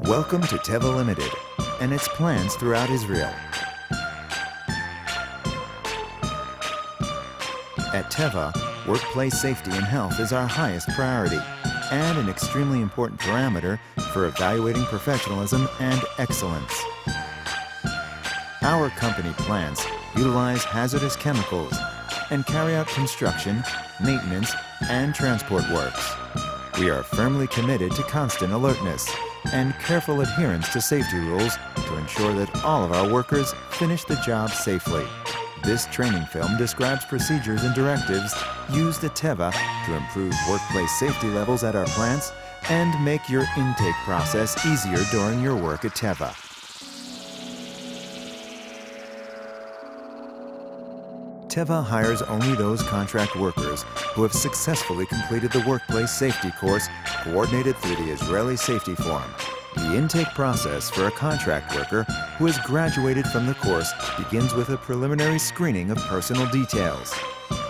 Welcome to Teva Limited and its plans throughout Israel. At Teva, workplace safety and health is our highest priority and an extremely important parameter for evaluating professionalism and excellence. Our company plants utilize hazardous chemicals and carry out construction, maintenance, and transport works. We are firmly committed to constant alertness and careful adherence to safety rules to ensure that all of our workers finish the job safely. This training film describes procedures and directives used at Teva to improve workplace safety levels at our plants and make your intake process easier during your work at Teva. Teva hires only those contract workers who have successfully completed the workplace safety course coordinated through the Israeli Safety Forum. The intake process for a contract worker who has graduated from the course begins with a preliminary screening of personal details.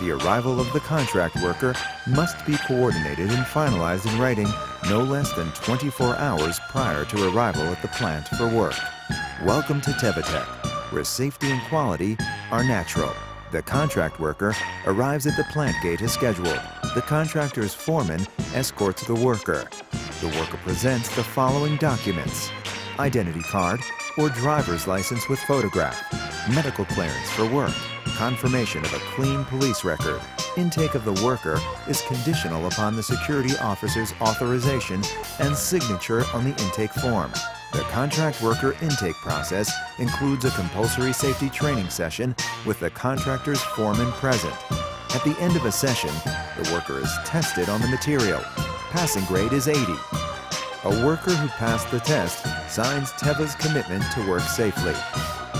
The arrival of the contract worker must be coordinated and finalized in writing no less than 24 hours prior to arrival at the plant for work. Welcome to Teva Tech, where safety and quality are natural. The contract worker arrives at the plant gate as scheduled. The contractor's foreman escorts the worker. The worker presents the following documents: identity card or driver's license with photograph, medical clearance for work, confirmation of a clean police record. Intake of the worker is conditional upon the security officer's authorization and signature on the intake form. The contract worker intake process includes a compulsory safety training session with the contractor's foreman present. At the end of a session, the worker is tested on the material. Passing grade is 80. A worker who passed the test signs Teva's commitment to work safely.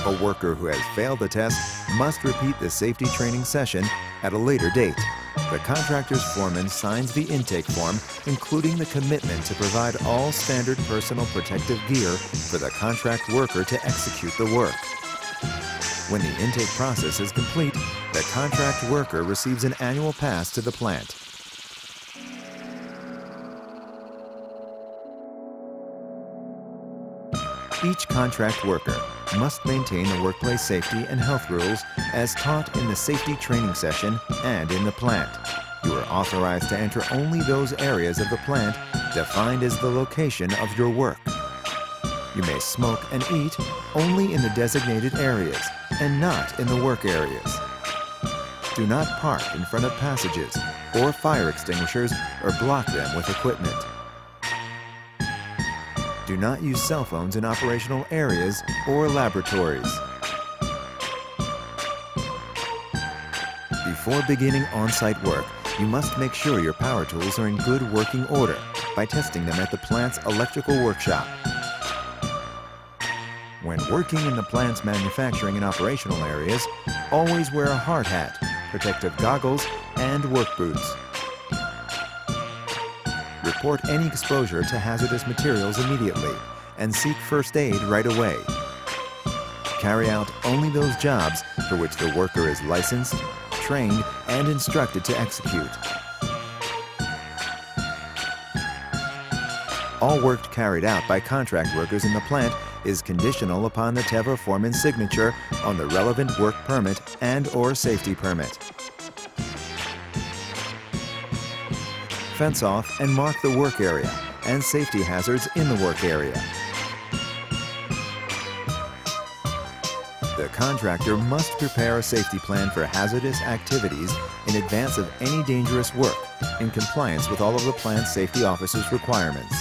A worker who has failed the test must repeat the safety training session at a later date. The contractor's foreman signs the intake form, including the commitment to provide all standard personal protective gear for the contract worker to execute the work. When the intake process is complete, the contract worker receives an annual pass to the plant. Each contract worker must maintain the workplace safety and health rules as taught in the safety training session and in the plant. You are authorized to enter only those areas of the plant defined as the location of your work. You may smoke and eat only in the designated areas and not in the work areas. Do not park in front of passages or fire extinguishers or block them with equipment. Do not use cell phones in operational areas or laboratories. Before beginning on-site work, you must make sure your power tools are in good working order by testing them at the plant's electrical workshop. When working in the plant's manufacturing and operational areas, always wear a hard hat, protective goggles, and work boots. Report any exposure to hazardous materials immediately and seek first aid right away. Carry out only those jobs for which the worker is licensed, trained, and instructed to execute. All work carried out by contract workers in the plant is conditional upon the Teva foreman's signature on the relevant work permit and/or safety permit. Fence off and mark the work area and safety hazards in the work area. The contractor must prepare a safety plan for hazardous activities in advance of any dangerous work in compliance with all of the plant safety officer's requirements.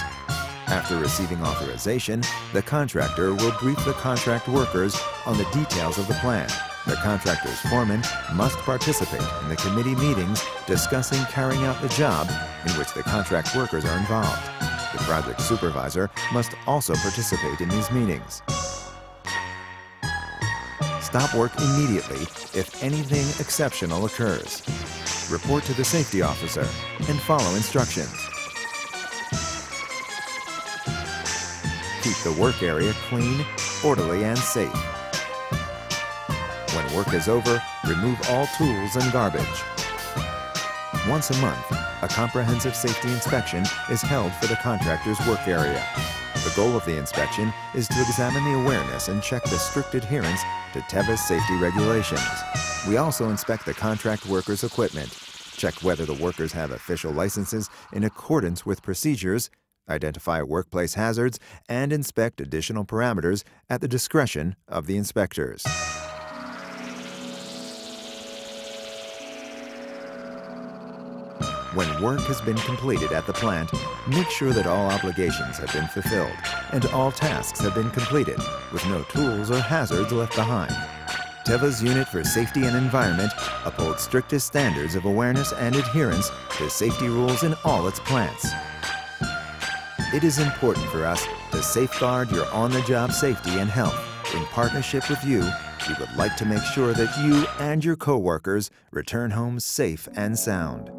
After receiving authorization, the contractor will brief the contract workers on the details of the plan. The contractor's foreman must participate in the committee meetings discussing carrying out the job in which the contract workers are involved. The project supervisor must also participate in these meetings. Stop work immediately if anything exceptional occurs. Report to the safety officer and follow instructions. Keep the work area clean, orderly, and safe. When work is over, remove all tools and garbage. Once a month, a comprehensive safety inspection is held for the contractor's work area. The goal of the inspection is to examine the awareness and check the strict adherence to Teva's safety regulations. We also inspect the contract workers' equipment, check whether the workers have official licenses in accordance with procedures, identify workplace hazards, and inspect additional parameters at the discretion of the inspectors. When work has been completed at the plant, make sure that all obligations have been fulfilled and all tasks have been completed, with no tools or hazards left behind. Teva's Unit for Safety and Environment upholds strictest standards of awareness and adherence to safety rules in all its plants. It is important for us to safeguard your on-the-job safety and health. In partnership with you, we would like to make sure that you and your coworkers return home safe and sound.